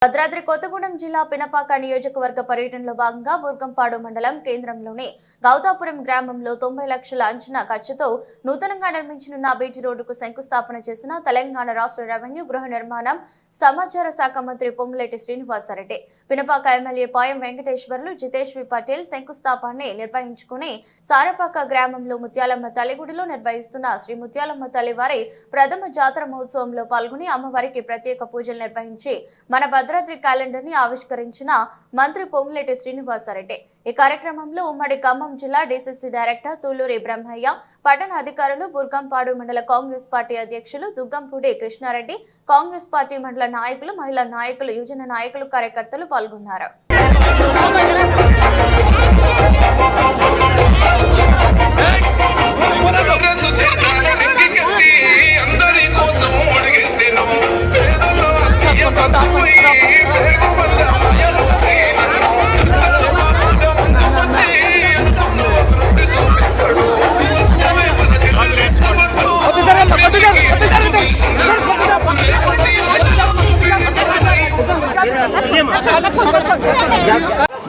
భద్రాద్రి కొత్తగూడెం జిల్లా పినపాక నియోజకవర్గ పర్యటనలో భాగంగా బుర్గంపాడు మండలం కేంద్రంలోని గౌతాపురం గ్రామంలో 90 లక్షల అంచనా ఖర్చుతో నూతనంగా నిర్మించనున్న బీటీ రోడ్డుకు శంకుస్థాపన చేసిన తెలంగాణ రాష్ట్ర రెవెన్యూ గృహ నిర్మాణం సమాచార శాఖ మంత్రి పొంగులేటి శ్రీనివాసరెడ్డి, పినపాక ఎమ్మెల్యే పాయం వెంకటేశ్వర్లు, జితేశ్వి పటేల్ శంకుస్థాపనని నిర్వహించుకుని సారపాక గ్రామంలో ముత్యాలమ్మ తల్లి గుడిలో నిర్వహిస్తున్న శ్రీ ముత్యాలమ్మ తల్లి వారి ప్రథమ జాతర మహోత్సవంలో పాల్గొని అమ్మవారికి ప్రత్యేక పూజలు నిర్వహించి మన భద్రాద్రి క్యాలెండర్ ని ఆవిష్కరించిన మంత్రి పొంగులేటి శ్రీనివాసరెడ్డి. ఈ కార్యక్రమంలో ఉమ్మడి ఖమ్మం జిల్లా డీసీసీ డైరెక్టర్ తుల్లూరి బ్రహ్మయ్య, పట్టణ అధికారులు, బుర్గంపాడు మండల కాంగ్రెస్ పార్టీ అధ్యక్షులు దుగ్గంపూడి కృష్ణారెడ్డి, కాంగ్రెస్ పార్టీ మండల నాయకులు, మహిళా నాయకులు, యువజన నాయకులు, కార్యకర్తలు పాల్గొన్నారు.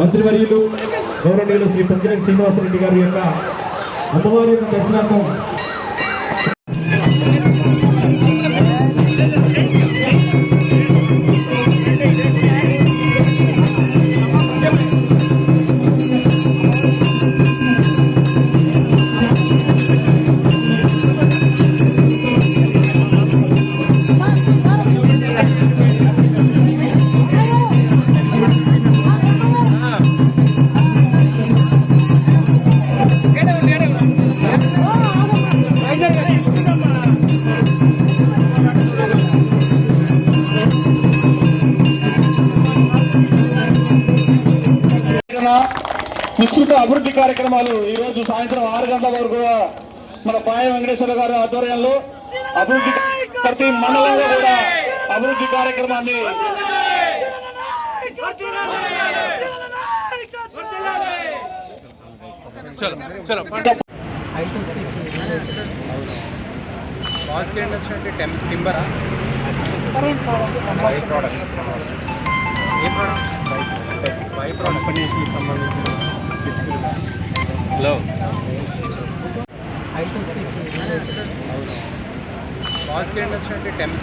మంత్రివర్యులు గౌరవనీయులు శ్రీ పొంగులేటి శ్రీనివాసరెడ్డి గారి యొక్క అమ్మవారి యొక్క దర్శనార్థం విస్తృత అభివృద్ధి కార్యక్రమాలు ఈ రోజు సాయంత్రం 6 గంటల వరకు మన పాయ వెంకటేశ్వర గారి ఆధ్వర్యంలో అభివృద్ధి ప్రతి మండలంలో కూడా అభివృద్ధి కార్యక్రమాన్ని కంపెనీకి సంబంధించిన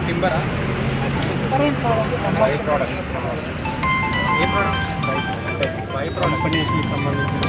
టింబరా కంపెనీకి సంబంధించిన